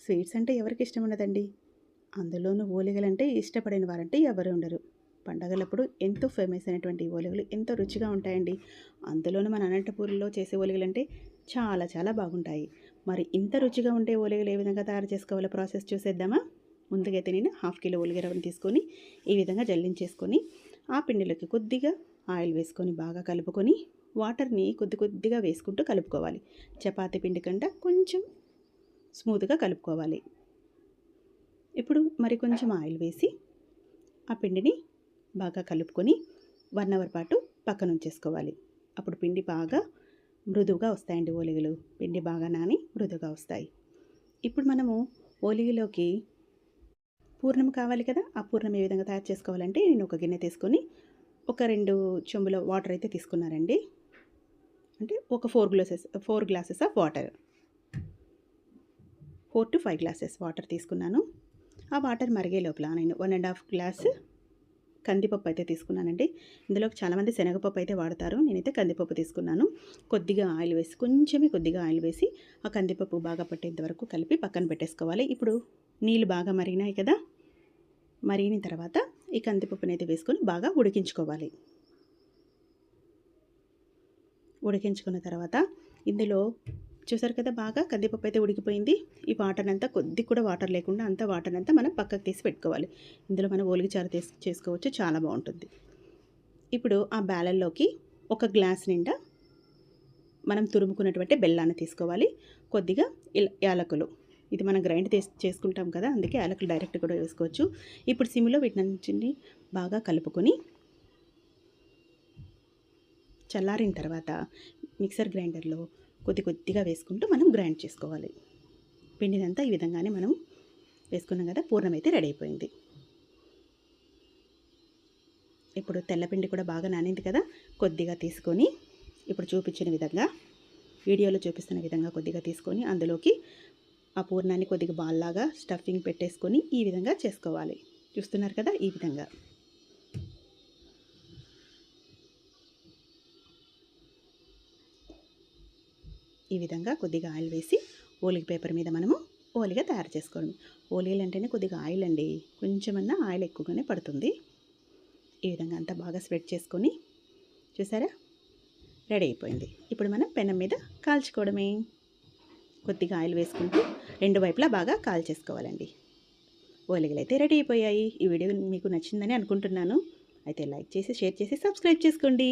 Sweets అంటే ఎవరికి ఇష్టం ఉండదండి. అందులోనూ ఓలిగలంటే ఇష్టపడని వారంటే ఎవరు ఉండరు. పండగలప్పుడు ఎంతో ఫేమస్ అయినటువంటి ఓలిగలు ఎంతో రుచిగా ఉంటాయండి. అందులోనూ మన అనంతపూర్‌లో చేసే ఓలిగలంటే చాలా చాలా బాగుంటాయి. మరి ఇంత రుచిగా ఉండే ఓలిగలు ఏ విధంగా తయారు చేసుకోవాలో ప్రాసెస్ చూసేద్దామా? ముందుగా అయితే నేను హాఫ్ కిలో ఓలిగ రవ్వను తీసుకొని ఈ విధంగా జల్లించేసుకొని ఆ పిండిలోకి కొద్దిగా ఆయిల్ వేసుకొని బాగా కలుపుకొని వాటర్‌ని కొద్ది కొద్దిగా వేసుకుంటూ కలుపుకోవాలి. చపాతీ పిండి కంటే కొంచెం స్మూత్‌గా కలుపుకోవాలి. ఇప్పుడు మరి కొంచెం ఆయిల్ వేసి ఆ పిండిని బాగా కలుపుకొని 1 అవర్ పాటు పక్కన ఉంచేసుకోవాలి. అప్పుడు పిండి బాగా మృదువుగా వస్తాయండి ఓలిగలు. పిండి బాగా నాని మృదువుగా వస్తాయి. ఇప్పుడు మనము ఓలిగలోకి పూర్ణం కావాలి కదా! ఆ పూర్ణం ఏ విధంగా తయారు చేసుకోవాలంటే నేను ఒక గిన్నె తీసుకొని ఒక 2 చెంబుల వాటర్ అయితే తీసుకున్నానండి. అంటే ఒక 4 glasses of water. 4-5 glasses water తీసుకున్నాను. ఆ వాటర్ మరిగే లోపల నేను 1 ½ గ్లాస్ కందిపప్పు అయితే తీసుకున్నానండి. ఇందులోకి చాలామంది శనగపప్పు అయితే వాడతారు. నేనైతే కందిపప్పు తీసుకున్నాను. కొద్దిగా ఆయిల్ వేసి కొద్దిగా ఆయిల్ వేసి ఆ కందిపప్పు బాగా పట్టేంత వరకు కలిపి పక్కన పెట్టేసుకోవాలి. ఇప్పుడు నీళ్ళు బాగా మరిగినాయి కదా! మరిగిన తర్వాత ఈ కందిపప్పునైతే వేసుకొని బాగా ఉడికించుకోవాలి. ఉడికించుకున్న తర్వాత ఇందులో చూసారు కదా బాగా కందిపప్పు అయితే ఉడికిపోయింది. ఈ వాటర్‌నంతా కొద్దిగా కూడా వాటర్ లేకుండా అంతా వాటర్‌నంతా మనం పక్కకు తీసి పెట్టుకోవాలి. ఇందులో మనం ఓలిగ చారు చేసుకోవచ్చు. చాలా బావుంటుంది. ఇప్పుడు ఆ బ్యాలెల్లోకి ఒక గ్లాస్ నిండా మనం తురుముకున్నటువంటి బెల్లాన్ని తీసుకోవాలి. కొద్దిగా యాలకులు. ఇది మనం గ్రైండ్ చేసుకుంటాం కదా! అందుకే యాలకులు డైరెక్ట్ కూడా వేసుకోవచ్చు. ఇప్పుడు సిమ్‌లో వీటన్నిటిని బాగా కలుపుకొని చల్లారిన తర్వాత మిక్సర్ గ్రైండర్‌లో కొద్దిగా వేసుకుంటూ మనం గ్రైండ్ చేసుకోవాలి. పిండినంతా ఈ విధంగానే మనం వేసుకున్నాం కదా! పూర్ణం అయితే రెడీ అయిపోయింది. ఇప్పుడు తెల్లపిండి కూడా బాగా నానింది కదా! కొద్దిగా తీసుకొని ఇప్పుడు చూపించిన విధంగా వీడియోలో చూపిస్తున్న విధంగా కొద్దిగా తీసుకొని అందులోకి ఆ పూర్ణాన్ని కొద్దిగా బాల్లాగా స్టఫింగ్ పెట్టేసుకొని ఈ విధంగా చేసుకోవాలి. చూస్తున్నారు కదా! ఈ విధంగా. ఈ విధంగా కొద్దిగా ఆయిల్ వేసి ఓలిగ పేపర్ మీద మనము ఓలిగ తయారు చేసుకోవడం. ఓలిగలు అంటేనే కొద్దిగా ఆయిల్ అండి. కొంచెమన్నా ఆయిల్ ఎక్కువగానే పడుతుంది. ఈ విధంగా అంతా బాగా స్ప్రెడ్ చేసుకొని చూసారా రెడీ అయిపోయింది. ఇప్పుడు మనం పెనం మీద కాల్చుకోవడమే. కొద్దిగా ఆయిల్ వేసుకుంటూ 2 వైపులా బాగా కాల్చేసుకోవాలండి. ఓలిగలు అయితే రెడీ అయిపోయాయి. ఈ వీడియో మీకు నచ్చిందని అనుకుంటున్నాను. అయితే లైక్ చేసి, షేర్ చేసి, సబ్స్క్రైబ్ చేసుకోండి.